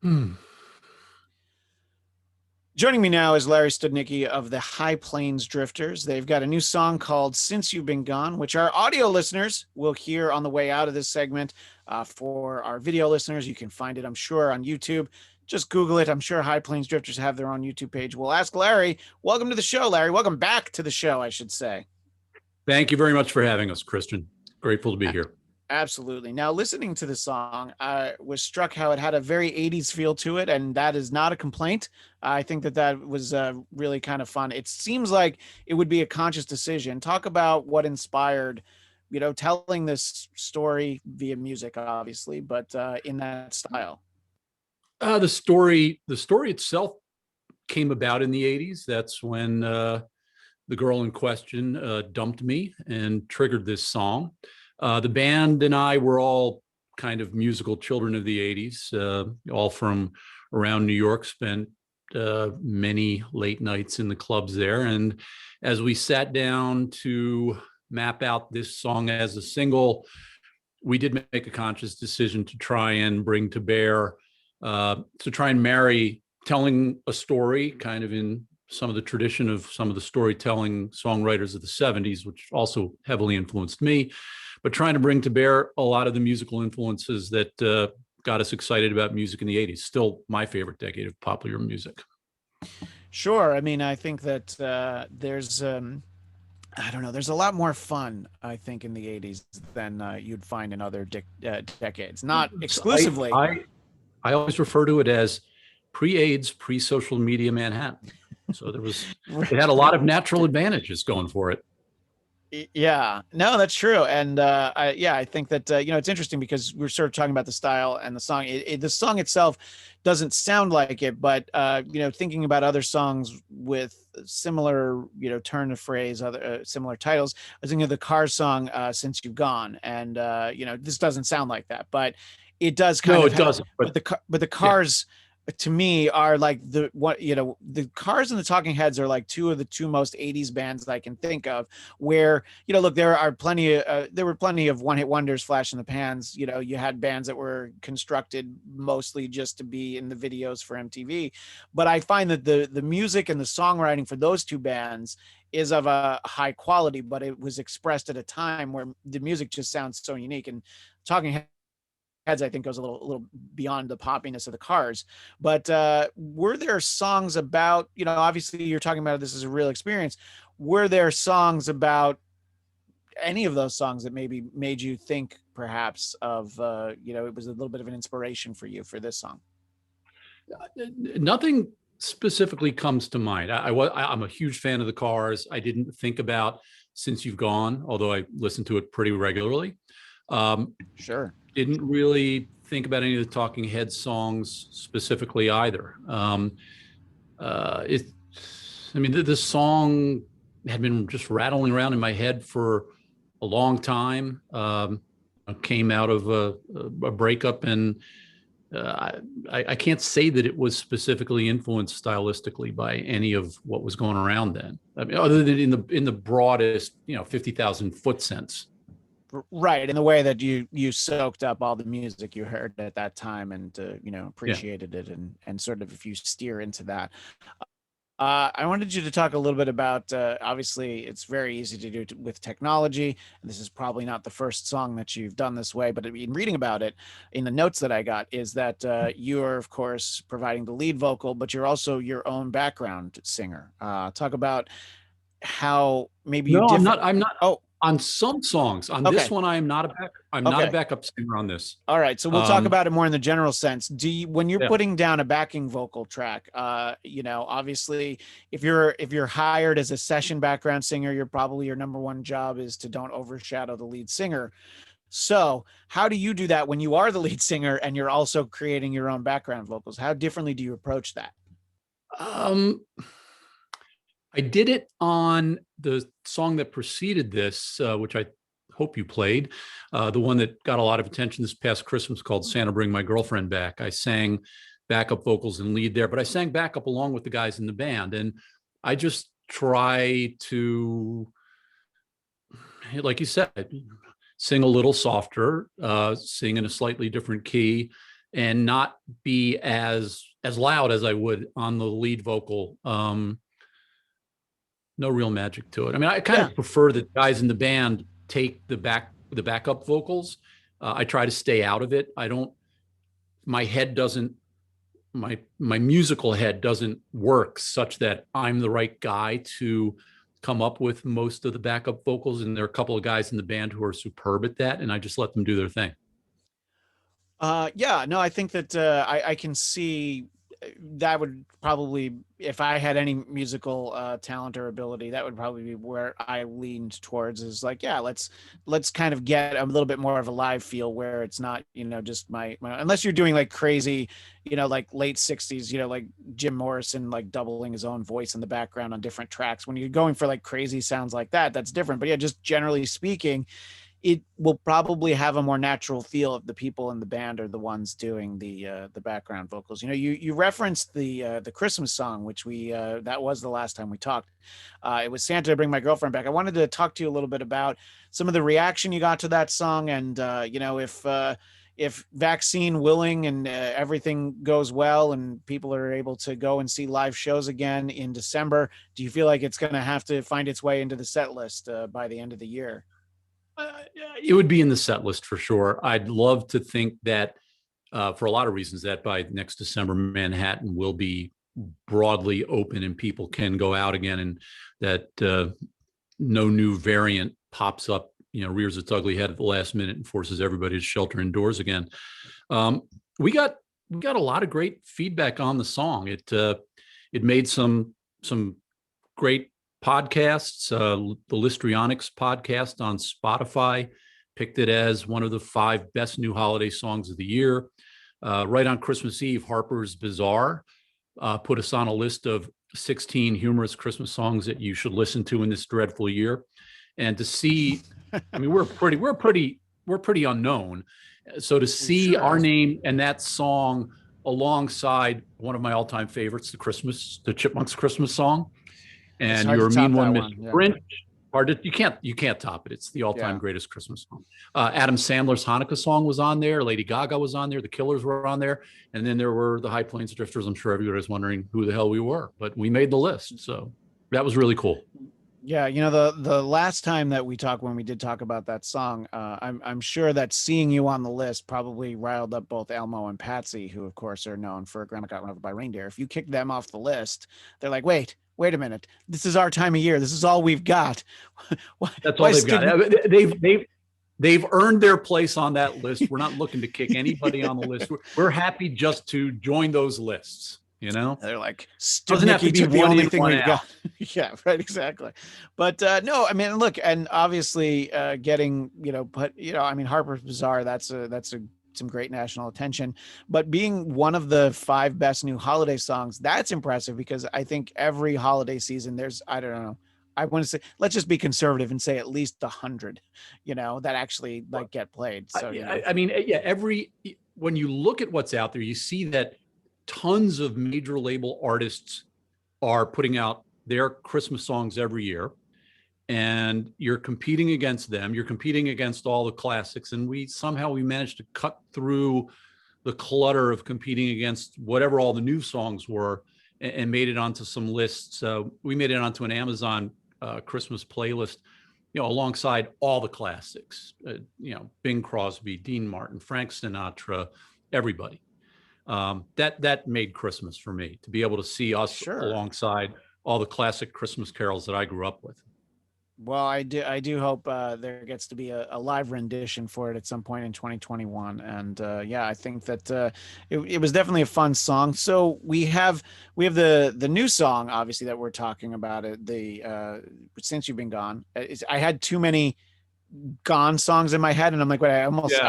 Hmm. Joining me now is Larry Studnicky of the High Plains Drifters. They've got a new song called Since You've Been Gone, which our audio listeners will hear on the way out of this segment. For our video listeners, you can find it, I'm sure, on YouTube. Just Google it. I'm sure High Plains Drifters have their own YouTube page. We'll ask Larry. Welcome to the show, Larry. Welcome back to the show, I should say. Thank you very much for having us, Christian. Grateful to be here. Absolutely. Now, listening to the song, I was struck how it had a very 80s feel to it, and that is not a complaint. I think that was really kind of fun. It seems like it would be a conscious decision. Talk about what inspired, telling this story via music, obviously, but in that style. The story itself came about in the '80s. That's when the girl in question dumped me and triggered this song. The band and I were all kind of musical children of the '80s, all from around New York. Spent many late nights in the clubs there, and as we sat down to map out this song as a single, we did make a conscious decision to try and bring to bear, to try and marry telling a story kind of in some of the tradition of some of the storytelling songwriters of the '70s, which also heavily influenced me, but trying to bring to bear a lot of the musical influences that got us excited about music in the '80s. Still my favorite decade of popular music. Sure. I mean, I think that I don't know. There's a lot more fun, I think, in the '80s than you'd find in other decades. Not So exclusively. I always refer to it as pre-AIDS, pre-social media Manhattan. So it had a lot of natural advantages going for it. Yeah, no, that's true. And I think that it's interesting because we're sort of talking about the style and the song. The song itself doesn't sound like it, but thinking about other songs with similar, turn of phrase, other similar titles. I was thinking of the Cars song "Since You've Gone," and this doesn't sound like that, but it does kind No, of. it doesn't. But the Yeah, Cars to me are like the Cars and the Talking Heads are like two of the two most 80s bands that I can think of, where look, there were plenty of one hit wonders, flash in the pans. You had bands that were constructed mostly just to be in the videos for MTV, but I find that the music and the songwriting for those two bands is of a high quality, but it was expressed at a time where the music just sounds so unique. And Talking Heads, I think, goes a little beyond the poppiness of the Cars. But were there songs about, obviously you're talking about this as a real experience. Were there songs about any of those songs that maybe made you think perhaps of, it was a little bit of an inspiration for you for this song? nothing specifically comes to mind. I'm a huge fan of the Cars. I didn't think about Since You've Gone, although I listen to it pretty regularly. Um, Sure. didn't really think about any of the Talking Heads songs specifically either. It, I mean, the song had been just rattling around in my head for a long time. I came out of a breakup, and I can't say that it was specifically influenced stylistically by any of what was going around then. I mean, other than in the broadest, 50,000 foot sense. Right, in the way that you soaked up all the music you heard at that time and Yeah. appreciated it, and sort of if you steer into that. I wanted you to talk a little bit about, obviously, it's very easy to do with technology. And this is probably not the first song that you've done this way, but in reading about it, in the notes that I got, is that you're, of course, providing the lead vocal, but you're also your own background singer. Talk about how maybe you No, I'm differ. not. I'm not. Oh, On some songs. On this okay. one, I am not a back. I'm not a Okay. backup singer on this. All right, so we'll talk Um, about it more in the general sense. When you're yeah. putting down a backing vocal track, obviously, if you're hired as a session background singer, you're probably your number one job is to don't overshadow the lead singer. So, how do you do that when you are the lead singer and you're also creating your own background vocals? How differently do you approach that? Um, I did it on the song that preceded this, which I hope you played, the one that got a lot of attention this past Christmas called Santa Bring My Girlfriend Back. I sang backup vocals and lead there, but I sang backup along with the guys in the band. And I just try to, like you said, sing a little softer, sing in a slightly different key, and not be as loud as I would on the lead vocal. No real magic to it. I mean, I kind Yeah. of prefer that guys in the band take the backup vocals. I try to stay out of it. I don't. My head doesn't. My musical head doesn't work such that I'm the right guy to come up with most of the backup vocals. And there are a couple of guys in the band who are superb at that, and I just let them do their thing. Yeah, no, I think that I can see that would probably, if I had any musical talent or ability, that would probably be where I leaned towards, is like, yeah, let's kind of get a little bit more of a live feel where it's not, just my unless you're doing like crazy, like late 60s, like Jim Morrison, like doubling his own voice in the background on different tracks. When you're going for like crazy sounds like that, that's different. But yeah, just generally speaking, it will probably have a more natural feel if the people in the band are the ones doing the background vocals. You referenced the Christmas song, which we that was the last time we talked. It was Santa, Bring My Girlfriend Back. I wanted to talk to you a little bit about some of the reaction you got to that song, and if vaccine willing and everything goes well and people are able to go and see live shows again in December, do you feel like it's going to have to find its way into the set list by the end of the year? It would be in the set list for sure. I'd love to think that, for a lot of reasons, that by next December, Manhattan will be broadly open and people can go out again, and that no new variant pops up, rears its ugly head at the last minute and forces everybody to shelter indoors again. We got a lot of great feedback on the song. It made some great podcasts. The Listrionics podcast on Spotify picked it as one of the 5 best new holiday songs of the year. Right on Christmas Eve, Harper's Bazaar put us on a list of 16 humorous Christmas songs that you should listen to in this dreadful year. And to see, I mean, we're pretty unknown. So to see our name and that song alongside one of my all-time favorites, the Chipmunks Christmas song, and You're a Mean One, Mr. Grinch. You can't top it. It's the all-time greatest Christmas song. Adam Sandler's Hanukkah song was on there. Lady Gaga was on there. The Killers were on there. And then there were the High Plains Drifters. I'm sure everybody's wondering who the hell we were, but we made the list. So that was really cool. Yeah, the last time that we talked, when we did talk about that song, I'm sure that seeing you on the list probably riled up both Elmo and Patsy, who of course are known for Grandma Got Run Over by Reindeer. If you kick them off the list, they're like, wait a minute, this is our time of year. This is all we've got. That's all they've got. They've earned their place on that list. We're not looking to kick anybody on the list. We're happy just to join those lists. They're like, Studnicky took the only thing we've got. Yeah, right, exactly. But no, I mean, look, and obviously getting, I mean, Harper's Bazaar, that's some great national attention, but being one of the 5 best new holiday songs, that's impressive, because I think every holiday season there's, I don't know, I want to say, let's just be conservative and say at least 100, that actually like get played. So, I mean, yeah, when you look at what's out there, you see that tons of major label artists are putting out their Christmas songs every year, and you're competing against them. You're competing against all the classics, and we managed to cut through the clutter of competing against whatever all the new songs were, and made it onto some lists. We made it onto an Amazon Christmas playlist, alongside all the classics. Bing Crosby, Dean Martin, Frank Sinatra, everybody. That made Christmas for me, to be able to see us alongside all the classic Christmas carols that I grew up with. Well, I do hope there gets to be a live rendition for it at some point in 2021. And yeah, I think that it was definitely a fun song. So we have the new song, obviously, that we're talking about, the Since You've Been Gone. I had too many Gone songs in my head, and I'm like, wait, I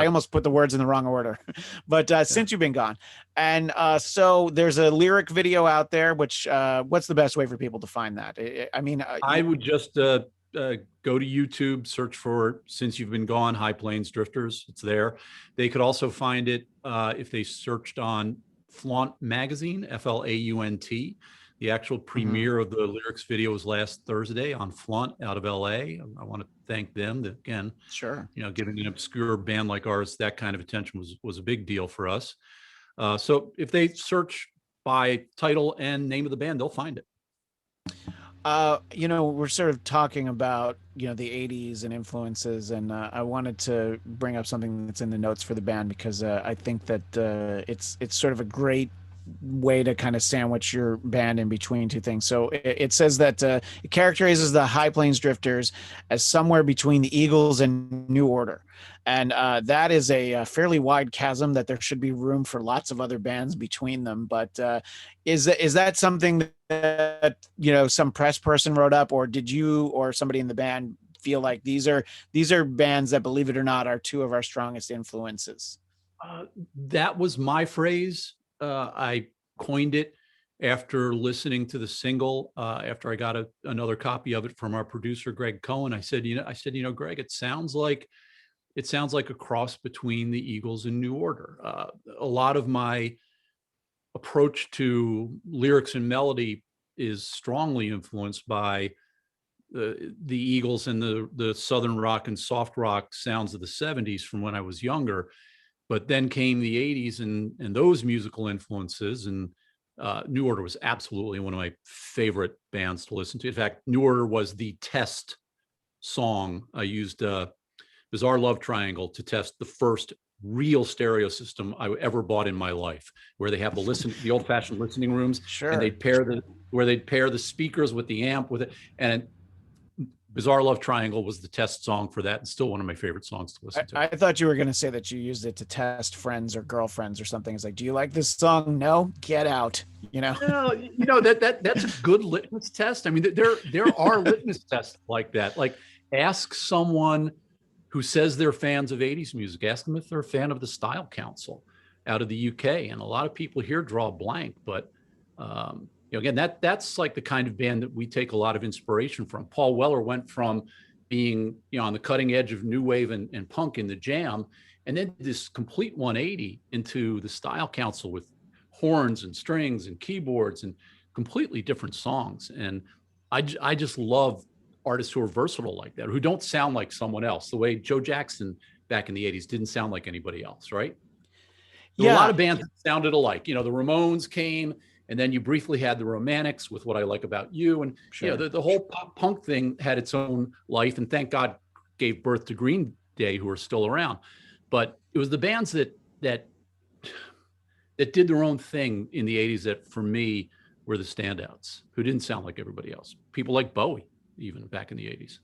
almost put the words in the wrong order. But Since You've Been Gone, and so there's a lyric video out there. Which what's the best way for people to find that? I mean, I would just go to YouTube, search for Since You've Been Gone, High Plains Drifters. It's there. They could also find it if they searched on Flaunt Magazine, Flaunt. The actual premiere of the lyrics video was last Thursday on Flaunt out of LA. I want to thank them. Again, giving an obscure band like ours that kind of attention was a big deal for us. So if they search by title and name of the band, they'll find it. We're sort of talking about, the 80s and influences, and I wanted to bring up something that's in the notes for the band because I think that it's sort of a great way to kind of sandwich your band in between two things. So it says that it characterizes the High Plains Drifters as somewhere between the Eagles and New Order. And that is a fairly wide chasm that there should be room for lots of other bands between them. But is that something that, some press person wrote up, or did you or somebody in the band feel like these are bands that, believe it or not, are two of our strongest influences? That was my phrase. I coined it after listening to the single. After I got another copy of it from our producer Greg Cohen, I said, Greg, it sounds like a cross between the Eagles and New Order. A lot of my approach to lyrics and melody is strongly influenced by the Eagles and the Southern rock and soft rock sounds of the 70s from when I was younger. But then came the 80s and those musical influences, and New Order was absolutely one of my favorite bands to listen to. In fact, New Order was the test song. I used Bizarre Love Triangle to test the first real stereo system I ever bought in my life, where they have the old-fashioned listening rooms, Sure. and they'd pair the speakers with the amp with it, and Bizarre Love Triangle was the test song for that, and still one of my favorite songs to listen to. I thought you were going to say that you used it to test friends or girlfriends or something. It's like, do you like this song? No, get out. That's a good litmus test. I mean, there are litmus tests like that. Like, ask someone who says they're fans of 80s music. Ask them if they're a fan of the Style Council out of the UK. And a lot of people here draw a blank, but again, that's like the kind of band that we take a lot of inspiration from. Paul Weller went from being, on the cutting edge of new wave and punk in the Jam, and then this complete 180 into the Style Council with horns and strings and keyboards and completely different songs. And I just love artists who are versatile like that, who don't sound like someone else, the way Joe Jackson back in the 80s didn't sound like anybody else, right? There were a lot of bands that sounded alike. The Ramones came, and then you briefly had the Romantics with What I Like About You. And sure. The whole pop punk thing had its own life, and thank God gave birth to Green Day, who are still around. But it was the bands that did their own thing in the 80s that, for me, were the standouts, who didn't sound like everybody else. People like Bowie, even back in the 80s.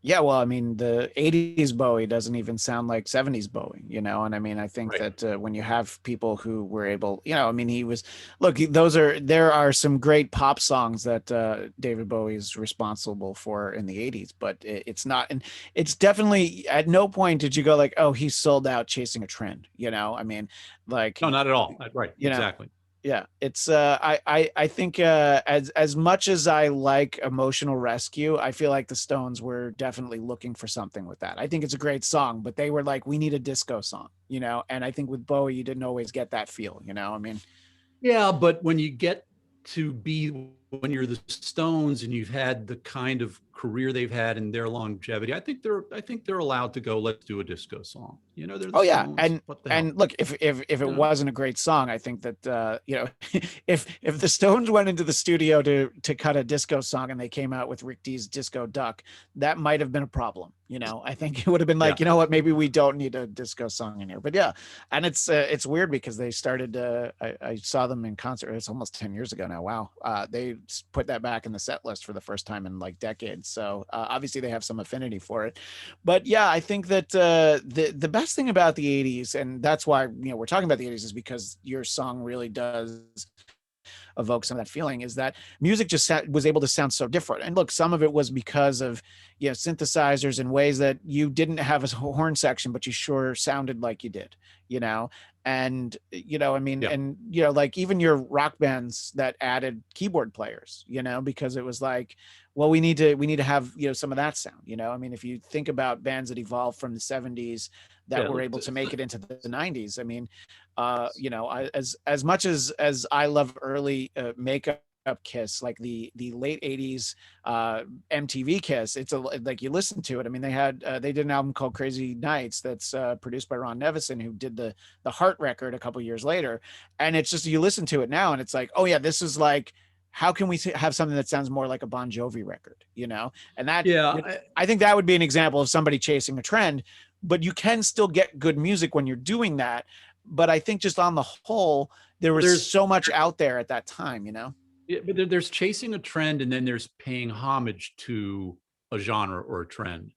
Yeah, well, I mean, the 80s Bowie doesn't even sound like 70s Bowie, and I mean, I think that when you have people who were able, I mean, there are some great pop songs that David Bowie is responsible for in the 80s, but it's not, and it's definitely, at no point did you go like, oh, he sold out chasing a trend, I mean, like. No, not at all. Right, exactly. Yeah, it's I think as much as I like Emotional Rescue, I feel like the Stones were definitely looking for something with that. I think it's a great song, but they were like, we need a disco song, and I think with Bowie you didn't always get that feel, I mean. Yeah, but when you get to be, when you're the Stones and you've had the kind of career they've had and their longevity, I think they're allowed to go, let's do a disco song. They're the Stones. And look, if it wasn't a great song, I think that if the Stones went into the studio to cut a disco song and they came out with Rick Dees' Disco Duck, that might have been a problem. I think it would have been like, you know what, maybe we don't need a disco song in here. But yeah, and it's weird because they started. I saw them in concert. It's almost 10 years ago now. Wow, they put that back in the set list for the first time in like decades. So obviously they have some affinity for it. But yeah, I think that the best thing about the 80s, and that's why we're talking about the 80s, is because your song really does evoke some of that feeling, is that music just was able to sound so different. And look, some of it was because of synthesizers in ways that you didn't have a horn section, but you sure sounded like you did, and I mean, and like even your rock bands that added keyboard players, because it was like, well, we need to have some of that sound. I mean, if you think about bands that evolved from the 70s that were able to make it into the 90s, I mean, as much as I love early Makeup up Kiss, like the late 80s MTV Kiss. It's like, you listen to it. I mean, they did an album called Crazy Nights that's produced by Ron Nevison, who did the Heart record a couple years later. And it's just, you listen to it now and it's like, oh yeah, this is like, how can we have something that sounds more like a Bon Jovi record, you know? And that, Yeah, I think that would be an example of somebody chasing a trend, but you can still get good music when you're doing that. But I think just on the whole, there was there's so much out there at that time, you know? yeah, but there's chasing a trend, and then there's paying homage to a genre or a trend.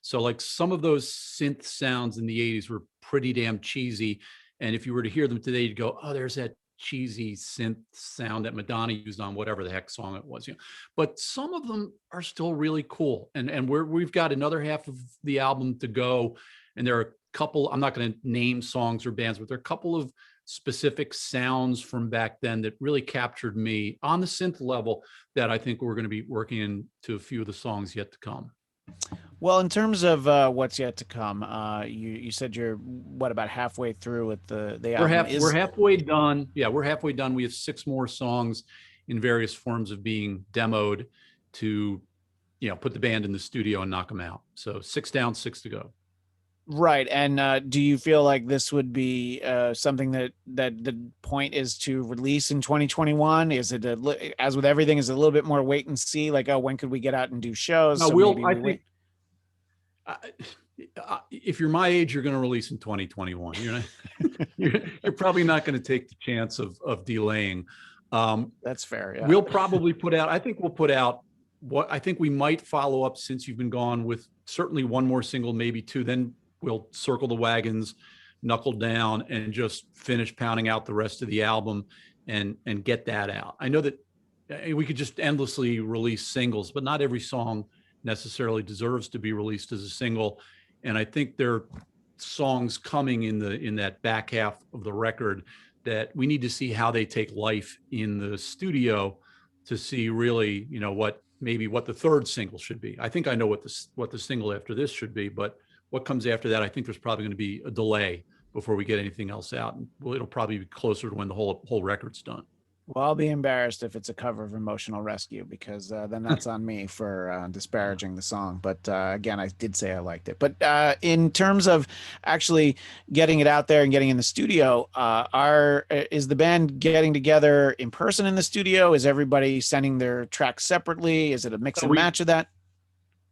So like some of those synth sounds in the 80s were pretty damn cheesy. And if you were to hear them today, you'd go, oh, there's that cheesy synth sound that Madonna used on whatever the heck song it was. You know? But some of them are still really cool. And we've got another half of the album to go. And there are a couple, I'm not going to name songs or bands, but there are a couple of specific sounds from back then that really captured me on the synth level that I think we're going to be working into a few of the songs yet to come. Well, in terms of what's yet to come, you said you're what, about halfway through with the album? We're halfway done. Yeah, we're halfway done. We have 6 more songs in various forms of being demoed to, put the band in the studio and knock them out. So 6 down, 6 to go. Right. And do you feel like this would be something that the point is to release in 2021? Is it as with everything, is it a little bit more wait and see? Like, oh, when could we get out and do shows? No, So I think if you're my age, you're going to release in 2021. You're probably not going to take the chance of delaying. That's fair. Yeah. We'll probably I think we'll put out what I think we might follow up since you've been gone with certainly one more single, maybe 2. Then we'll circle the wagons, knuckle down, and just finish pounding out the rest of the album and get that out. I know that we could just endlessly release singles, but not every song necessarily deserves to be released as a single. And I think there are songs coming in that back half of the record that we need to see how they take life in the studio to see really, what the third single should be. I think I know what the single after this should be, but what comes after that, I think there's probably going to be a delay before we get anything else out. And it'll probably be closer to when the whole record's done. Well, I'll be embarrassed if it's a cover of Emotional Rescue, because then that's on me for disparaging the song. But again, I did say I liked it. But in terms of actually getting it out there and getting in the studio, is the band getting together in person in the studio? Is everybody sending their tracks separately? Is it a mix and match of that?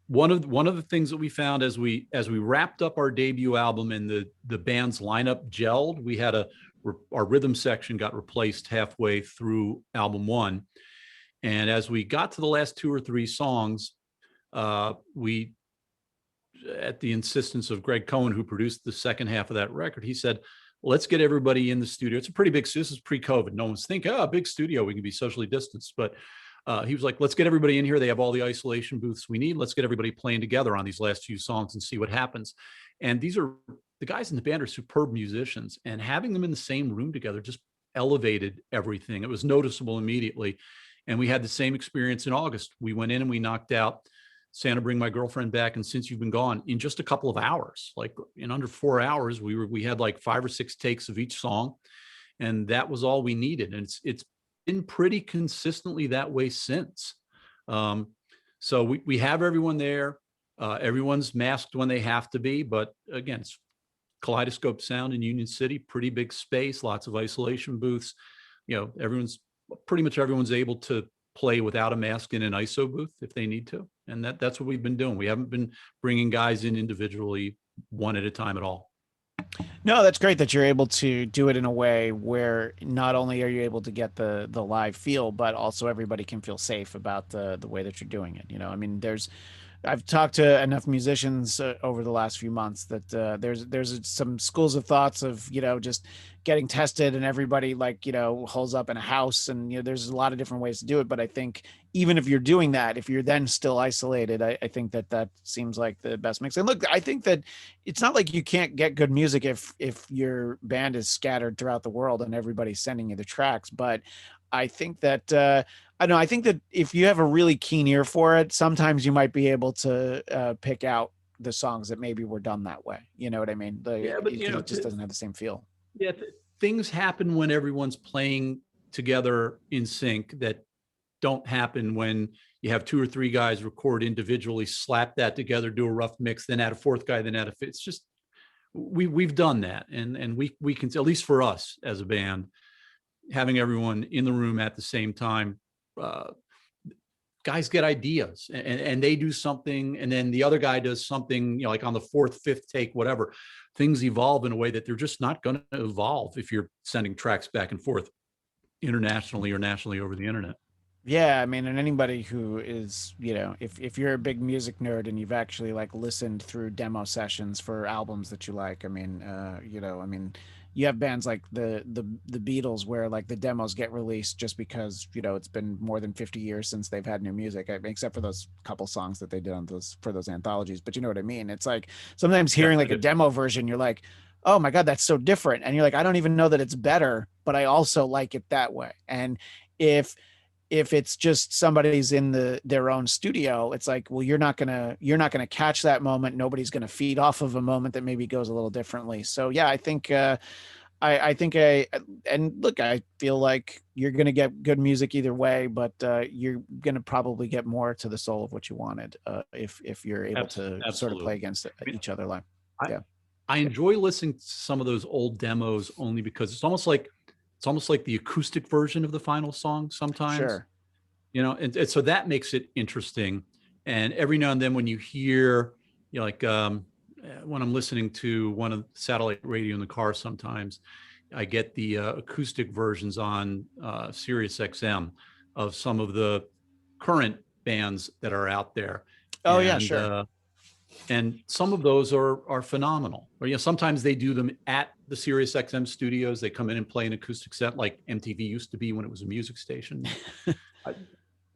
One of the things that we found as we wrapped up our debut album and the band's lineup gelled, we had our rhythm section got replaced halfway through album 1. And as we got to the last 2 or 3 songs, we, at the insistence of Greg Cohen, who produced the second half of that record, he said, let's get everybody in the studio. It's a pretty big, this is pre-COVID. No one's thinking, a big studio, we can be socially distanced. But he was like, let's get everybody in here. They have all the isolation booths we need. Let's get everybody playing together on these last few songs and see what happens. And the guys in the band are superb musicians, and having them in the same room together just elevated everything. It was noticeable immediately. And we had the same experience in August. We went in and we knocked out Santa Bring My Girlfriend Back and Since You've Been Gone in just a couple of hours. Like in under 4 hours, we had like 5 or 6 takes of each song, and that was all we needed. And it's been pretty consistently that way since. So we have everyone there. Everyone's masked when they have to be, but again, it's Kaleidoscope Sound in Union City, pretty big space, lots of isolation booths. Pretty much everyone's able to play without a mask in an ISO booth if they need to. And that's what we've been doing. We haven't been bringing guys in individually one at a time at all. No, that's great that you're able to do it in a way where not only are you able to get the live feel, but also everybody can feel safe about the way that you're doing it. I mean, I've talked to enough musicians over the last few months that there's some schools of thoughts of, just getting tested and everybody holds up in a house, and, there's a lot of different ways to do it. But I think even if you're doing that, if you're then still isolated, I think that seems like the best mix. And look, I think that it's not like you can't get good music if your band is scattered throughout the world and everybody's sending you the tracks. But I think that, I think that if you have a really keen ear for it, sometimes you might be able to pick out the songs that maybe were done that way. You know what I mean? But it just doesn't have the same feel. Yeah, things happen when everyone's playing together in sync that don't happen when you have 2 or 3 guys record individually, slap that together, do a rough mix, then add a 4th guy, then add a fifth. It's just, we've done that. And we can, at least for us as a band, having everyone in the room at the same time, guys get ideas and they do something, and then the other guy does something, like on the 4th, 5th take, whatever. Things evolve in a way that they're just not going to evolve if you're sending tracks back and forth internationally or nationally over the internet. Yeah, I mean, and anybody who is, if you're a big music nerd and you've actually like listened through demo sessions for albums that you like, I mean, you have bands like the Beatles where like the demos get released just because, it's been more than 50 years since they've had new music, except for those couple songs that they did on those anthologies. But you know what I mean? It's like sometimes hearing like a demo version, you're like, oh my God, that's so different. And you're like, I don't even know that it's better, but I also like it that way. And if it's just somebody's in their own studio, it's like, well, you're not gonna catch that moment. Nobody's gonna feed off of a moment that maybe goes a little differently. So yeah, I think and look, I feel like you're gonna get good music either way, but you're gonna probably get more to the soul of what you wanted if you're able to sort of play against each other live. Yeah, I enjoy listening to some of those old demos only because it's almost like the acoustic version of the final song sometimes. Sure. And so that makes it interesting. And every now and then when you hear, like when I'm listening to one of the satellite radio in the car, sometimes I get the acoustic versions on Sirius XM of some of the current bands that are out there. Oh, yeah, sure. And some of those are phenomenal. Or sometimes they do them at the Sirius XM studios. They come in and play an acoustic set like MTV used to be when it was a music station.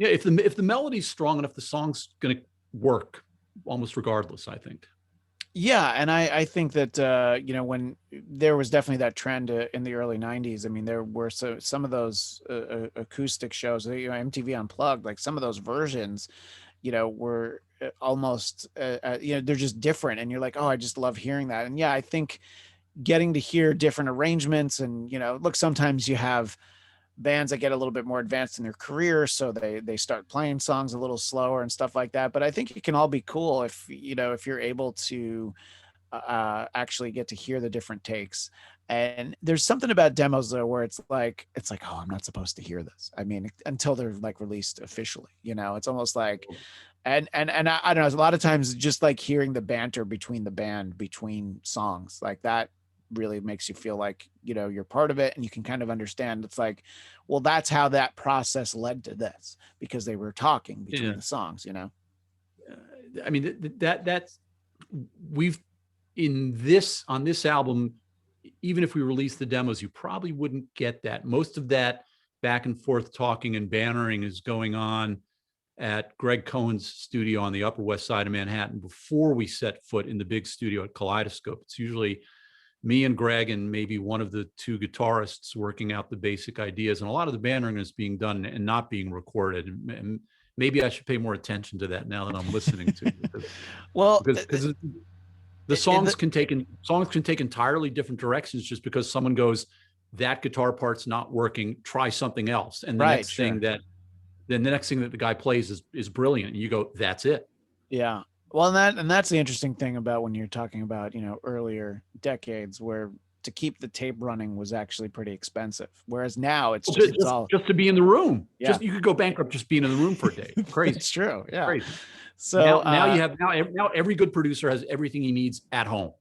If the melody's strong enough, the song's going to work almost regardless, I think. Yeah, and I think that when there was definitely that trend in the early 90s. I mean, there were some of those acoustic shows, MTV Unplugged, like some of those versions, were almost they're just different, and you're like, oh, I just love hearing that. And yeah, I think getting to hear different arrangements, and look, sometimes you have bands that get a little bit more advanced in their career, so they start playing songs a little slower and stuff like that. But I think it can all be cool if you're able to actually get to hear the different takes. And there's something about demos though where it's like, oh, I'm not supposed to hear this. I mean, until they're like released officially, it's almost like, and I don't know, a lot of times just like hearing the banter between the band between songs like that really makes you feel like you're part of it, and you can kind of understand. It's like, well, that's how that process led to this, because they were talking between the songs. I mean, that's we've on this album, even if we release the demos, you probably wouldn't get that. Most of that back and forth talking and bannering is going on at Greg Cohen's studio on the Upper West Side of Manhattan before we set foot in the big studio at Kaleidoscope. It's usually me and Greg and maybe one of the 2 guitarists working out the basic ideas, and a lot of the bannering is being done and not being recorded. And maybe I should pay more attention to that now that I'm listening to it. Because the songs can take entirely different directions just because someone goes, that guitar part's not working, try something else, and the next thing that the guy plays is brilliant, and you go, that's it. Yeah. Well, and that's the interesting thing about when you're talking about, earlier decades, where to keep the tape running was actually pretty expensive. Whereas now it's just to be in the room. Yeah. You could go bankrupt just being in the room for a day. Crazy. It's true. Yeah. Crazy. So now every good producer has everything he needs at home.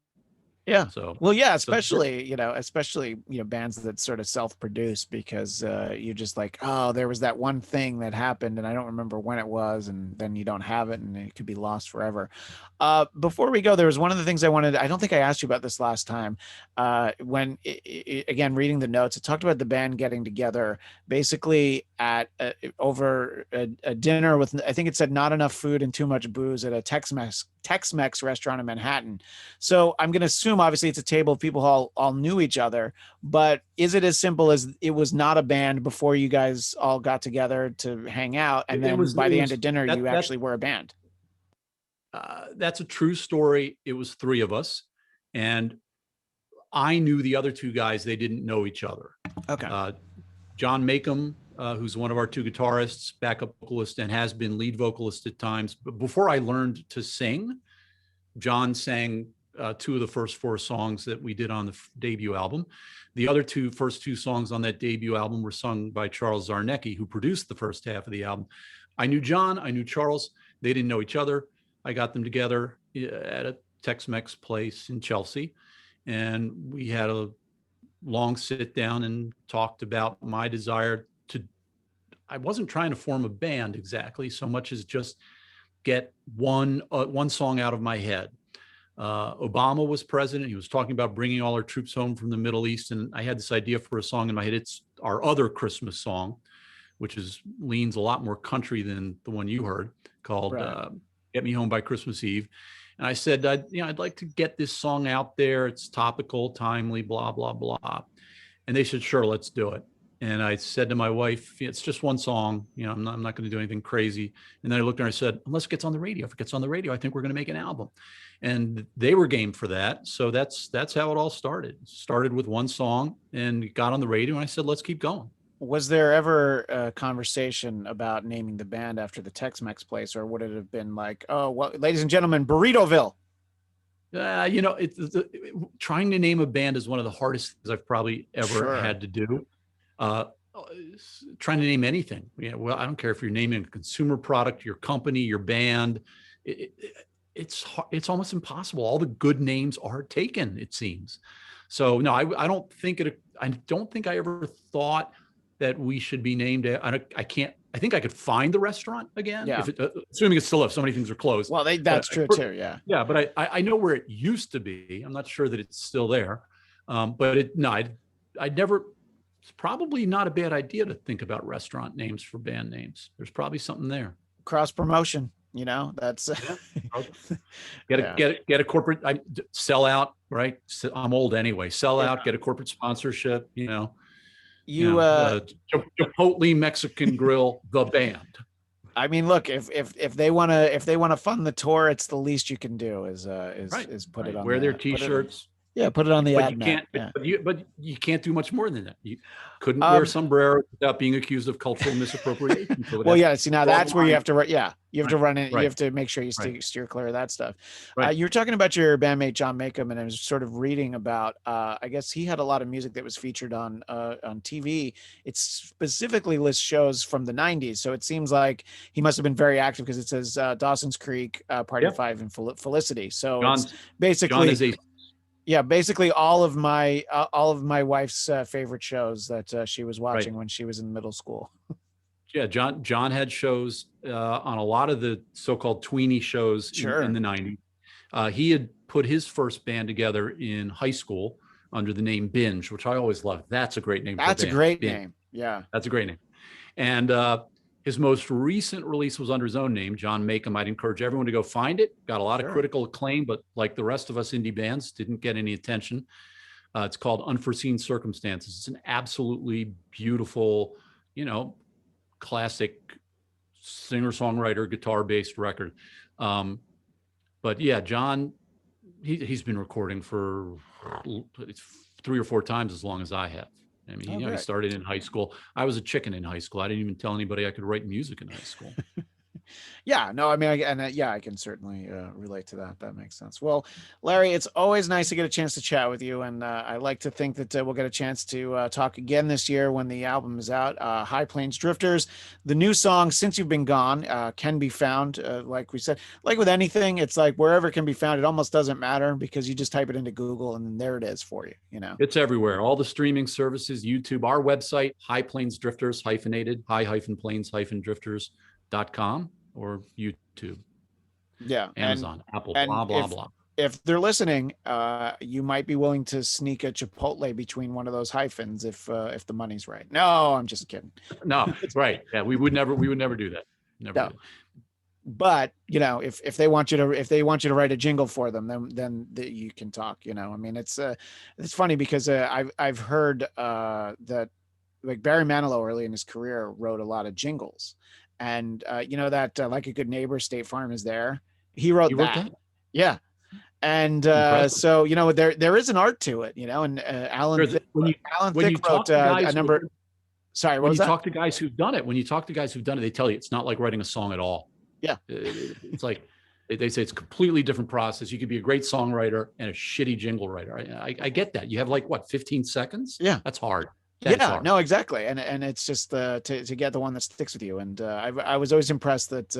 Yeah. So, well, yeah, especially bands that sort of self-produce, because you're just like, oh, there was that one thing that happened and I don't remember when it was, and then you don't have it and it could be lost forever. Before we go, there was one of the things I don't think I asked you about this last time. When again, reading the notes, it talked about the band getting together basically at over a dinner with, I think it said, not enough food and too much booze at a Tex-Mex restaurant in Manhattan. So I'm going to assume obviously it's a table of people who all knew each other, but is it as simple as it was not a band before you guys all got together to hang out, and then by the end of dinner you actually were a band? That's a true story. It was 3 of us, and I knew the other 2 guys. They didn't know each other. Okay. John Makem who's one of our two guitarists, backup vocalist, and has been lead vocalist at times. But before I learned to sing, John sang two of the first four songs that we did on the debut album. The other first two songs on that debut album were sung by Charles Zarnecki, who produced the first half of the album. I knew John, I knew Charles. They didn't know each other. I got them together at a Tex-Mex place in Chelsea, and we had a long sit down and talked about my desire to, I wasn't trying to form a band exactly so much as just get one song out of my head. Obama was president. He was talking about bringing all our troops home from the Middle East. And I had this idea for a song in my head. It's our other Christmas song, which leans a lot more country than the one you heard, called Get Me Home by Christmas Eve. And I said, I'd like to get this song out there. It's topical, timely, blah, blah, blah. And they said, sure, let's do it. And I said to my wife, it's just one song. I'm not going to do anything crazy. And then I looked at her and I said, unless it gets on the radio. If it gets on the radio, I think we're going to make an album. And they were game for that. So that's how it all started. Started with one song and got on the radio. And I said, let's keep going. Was there ever a conversation about naming the band after the Tex-Mex place, or would it have been like, oh, well, ladies and gentlemen, Burritoville? Trying to name a band is one of the hardest things I've probably ever had to do. Trying to name anything. Well, I don't care if you're naming a consumer product, your company, your band. It's almost impossible. All the good names are taken, it seems. So no, I don't think I ever thought that we should be named. I think I could find the restaurant again. Yeah. Assuming it's still up. So many things are closed. Well, that's true too. Yeah. Yeah, but I know where it used to be. I'm not sure that it's still there. But I never. It's probably not a bad idea to think about restaurant names for band names. There's probably something there. Cross promotion. That's get a corporate. Sell out, right? I'm old anyway. Sell out. Get a corporate sponsorship. Chipotle Mexican Grill, the band. I mean, look, if they want to fund the tour, it's the least you can do is put it on. Wear their T-shirts. Put it on the but ad. You can't. Yeah. But you can't do much more than that. You couldn't wear a sombrero without being accused of cultural misappropriation. Well, yeah. See, now that's where you have to. You have to run it. Right. You have to make sure you steer clear of that stuff. Right. You were talking about your bandmate John Maycomb, and I was sort of reading about. I guess he had a lot of music that was featured on TV. It specifically lists shows from the '90s, so it seems like he must have been very active because it says Dawson's Creek, Party 5, and Felicity. So it's basically. John is basically all of my wife's favorite shows that she was watching when she was in middle school. Yeah, John had shows on a lot of the so-called tweenie shows in the 90s. He had put his first band together in high school under the name Binge, which I always loved. That's a great name. That's a great name. Yeah, that's a great name. And his most recent release was under his own name, John Maycomb. I'd encourage everyone to go find it. Got a lot of critical acclaim, but like the rest of us indie bands, didn't get any attention. It's called Unforeseen Circumstances. It's an absolutely beautiful, classic singer-songwriter, guitar-based record. But yeah, John, he's been recording for 3 or 4 times as long as I have. I mean, he started in high school. I was a chicken in high school. I didn't even tell anybody I could write music in high school. Yeah, no, I mean, I can certainly relate to that. That makes sense. Well, Larry, it's always nice to get a chance to chat with you. And I like to think that we'll get a chance to talk again this year when the album is out. High Plains Drifters, the new song, Since You've Been Gone, can be found, like we said, like with anything, it's like wherever it can be found, it almost doesn't matter because you just type it into Google and then there it is for you, It's everywhere. All the streaming services, YouTube, our website, High Plains Drifters, hyphenated, high-plains-drifters.com. Or YouTube, Amazon, Apple, blah, blah, blah. If they're listening, you might be willing to sneak a Chipotle between one of those hyphens if the money's right. No, I'm just kidding. No, right. Yeah, we would never do that. Never. No. But if they want you to write a jingle for them, then you can talk. I mean, it's funny because I've heard that like Barry Manilow early in his career wrote a lot of jingles. And that Like a Good Neighbor, State Farm is there. He wrote that. Yeah. And so there is an art to it, and Alan Thicke wrote a number. Sorry, what When was you that? talk to guys who've done it, they tell you it's not like writing a song at all. Yeah. It's like they say it's a completely different process. You could be a great songwriter and a shitty jingle writer. I get that. You have like what, 15 seconds? Yeah. That's hard. That is Yeah, hard. no, exactly, and it's just to get the one that sticks with you. And I was always impressed that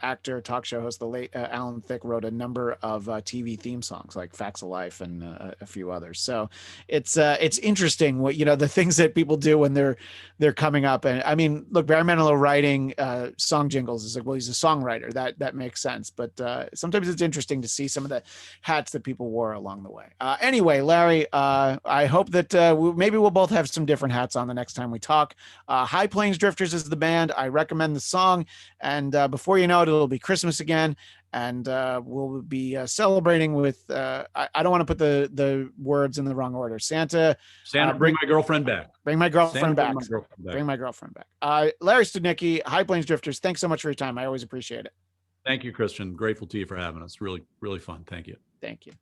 actor, talk show host, the late Alan Thicke wrote a number of TV theme songs like "Facts of Life" and a few others. So it's interesting what the things that people do when they're coming up. And I mean, look, Barry Manilow writing song jingles is like, well, he's a songwriter. That makes sense. But sometimes it's interesting to see some of the hats that people wore along the way. Anyway, Larry, I hope that maybe we'll both have some different hats on the next time we talk. High Plains Drifters is the band. I recommend the song. And before you know it, it'll be Christmas again. And we'll be celebrating with, I don't want to put the words in the wrong order. Santa, bring my girlfriend back. Bring my girlfriend Santa, back. Bring my girlfriend back. Larry Studnicky, High Plains Drifters, thanks so much for your time. I always appreciate it. Thank you, Christian. Grateful to you for having us. Really, really fun. Thank you. Thank you.